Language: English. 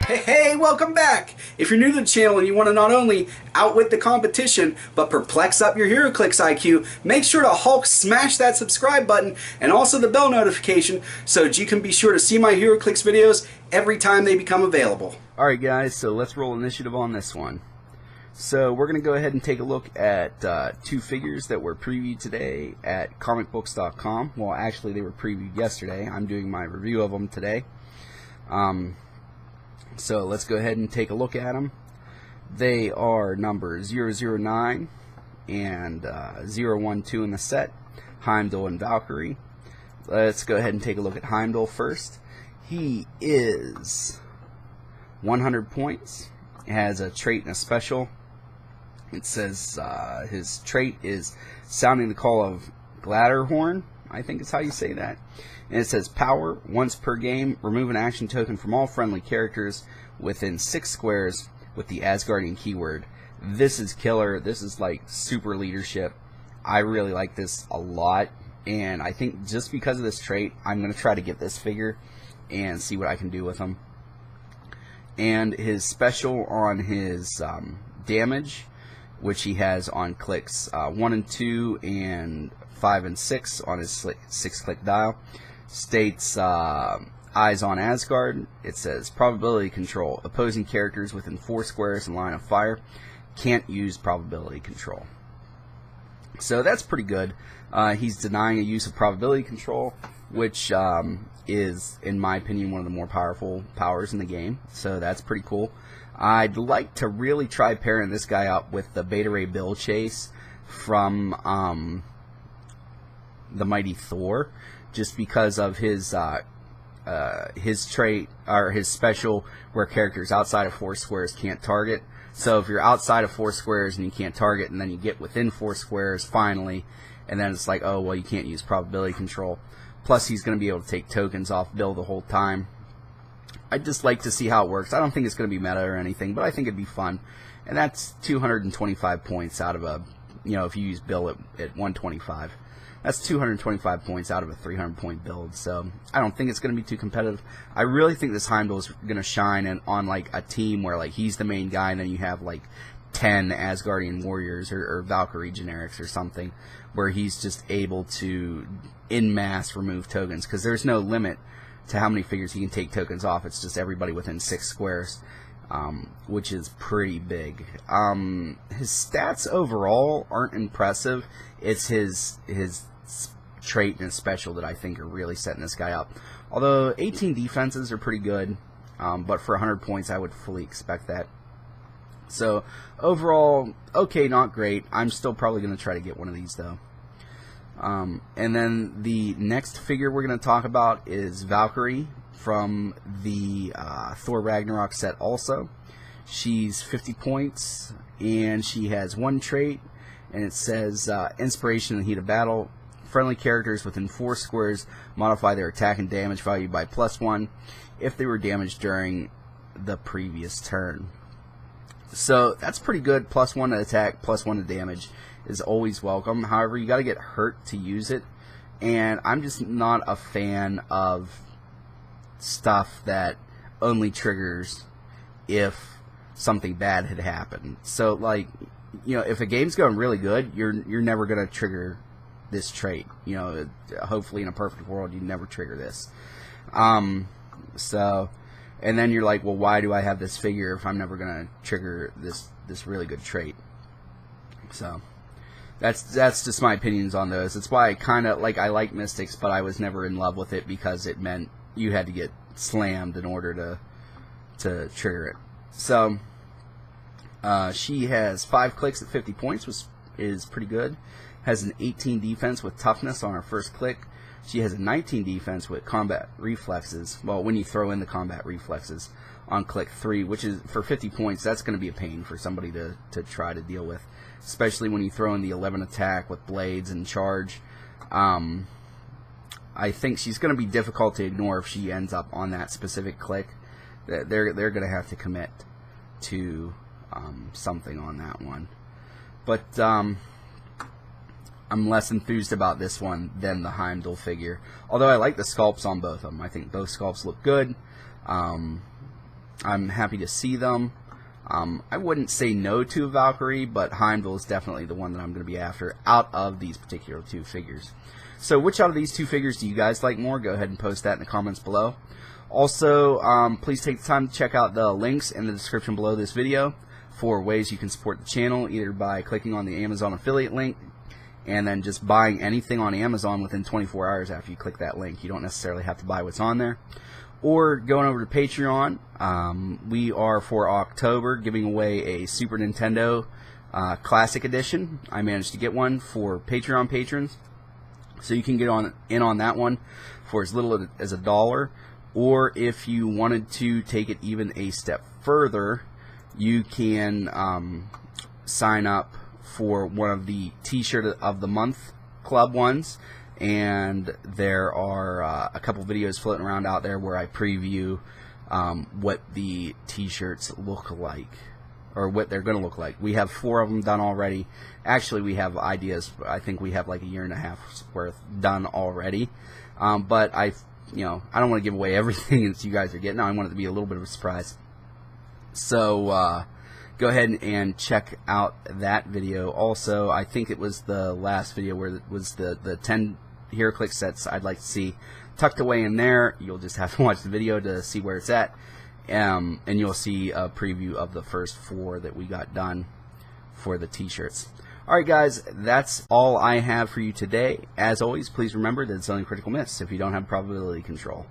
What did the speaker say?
Hey, welcome back! If you're new to the channel and you want to not only outwit the competition, but perplex up your Heroclix IQ, make sure to Hulk smash that subscribe button and also the bell notification so that you can be sure to see my Heroclix videos every time they become available. Alright guys, so let's roll initiative on this one. So we're going to go ahead and take a look at two figures that were previewed today at comicbooks.com. Well, actually they were previewed yesterday. I'm doing my review of them today. So let's go ahead and take a look at them. They are number 009 and 012 in the set, Heimdall and Valkyrie. Let's go ahead and take a look at Heimdall first. He is 100 points, has a trait and a special. It says his trait is sounding the call of Gladderhorn, I think is how you say that. And it says power, once per game, remove an action token from all friendly characters within 6 squares with the Asgardian keyword. This is killer. This is like super leadership. I really like this a lot, and I think just because of this trait, I'm going to try to get this figure and see what I can do with him. And his special on his damage, which he has on clicks 1 and 2 and 5 and 6 on his 6-click dial, states eyes on Asgard. It says probability control. Opposing characters within 4 squares in line of fire can't use probability control. So that's pretty good. He's denying a use of probability control, which is, in my opinion, one of the more powerful powers in the game. So that's pretty cool. I'd like to really try pairing this guy up with the Beta Ray Bill Chase from the Mighty Thor, just because of his trait, or his special, where characters outside of 4 squares can't target. So if you're outside of 4 squares and you can't target, and then you get within 4 squares finally, and then it's like, oh well, you can't use probability control. Plus he's going to be able to take tokens off Bill the whole time. I'd just like to see how it works. I don't think it's going to be meta or anything, but I think it'd be fun. And that's 225 points out of a, if you use Bill at 125. That's 225 points out of a 300 point build, so I don't think it's going to be too competitive. I really think this Heimdall is going to shine on like a team where like he's the main guy, and then you have like 10 Asgardian warriors or Valkyrie generics or something, where he's just able to en masse remove tokens, because there's no limit to how many figures he can take tokens off. It's just everybody within 6 squares, which is pretty big. His stats overall aren't impressive. It's his trait and his special that I think are really setting this guy up. Although 18 defenses are pretty good, but for 100 points I would fully expect that. So overall, okay, not great. I'm still probably going to try to get one of these though. And then the next figure we're going to talk about is Valkyrie from the Thor Ragnarok set also. She's 50 points, and she has one trait, and it says Inspiration in the Heat of Battle. Friendly characters within 4 squares modify their attack and damage value by +1 if they were damaged during the previous turn. So that's pretty good. +1 to attack, +1 to damage is always welcome. However, you got to get hurt to use it, and I'm just not a fan of stuff that only triggers if something bad had happened. So like, if a game's going really good, you're never going to trigger this trait. Hopefully in a perfect world you'd never trigger this. So, and then you're like, well, why do I have this figure if I'm never going to trigger this really good trait? So that's just my opinions on those. That's why I like Mystics, but I was never in love with it, because it meant you had to get slammed in order to trigger it. So she has 5 clicks at 50 points, which is pretty good. Has an 18 defense with toughness on her first click. She has a 19 defense with combat reflexes. Well, when you throw in the combat reflexes on click 3, which is for 50 points, that's going to be a pain for somebody to try to deal with, especially when you throw in the 11 attack with blades and charge. I think she's going to be difficult to ignore if she ends up on that specific click. They're going to have to commit to something on that one. But I'm less enthused about this one than the Heimdall figure. Although I like the sculpts on both of them. I think both sculpts look good. I'm happy to see them. I wouldn't say no to a Valkyrie, but Heimdall is definitely the one that I'm going to be after out of these particular two figures. So which out of these two figures do you guys like more? Go ahead and post that in the comments below. Also, please take the time to check out the links in the description below this video for ways you can support the channel, either by clicking on the Amazon affiliate link and then just buying anything on Amazon within 24 hours after you click that link. You don't necessarily have to buy what's on there. Or going over to Patreon. We are, for October, giving away a Super Nintendo Classic Edition. I managed to get one for Patreon patrons. So you can get in on that one for as little as $1. Or if you wanted to take it even a step further, you can sign up for one of the T-shirt of the month club ones. And there are a couple videos floating around out there where I preview what the T-shirts look like, or what they're going to look like. We have 4 of them done already. Actually, we have ideas. I think we have like a year and a half worth done already. But I don't want to give away everything that you guys are getting. I want it to be a little bit of a surprise. So go ahead and check out that video. Also, I think it was the last video where it was the 10 Heroclix sets I'd like to see tucked away in there. You'll just have to watch the video to see where it's at, and you'll see a preview of the first 4 that we got done for the T-shirts. Alright guys, that's all I have for you today. As always, please remember that it's only critical miss if you don't have probability control.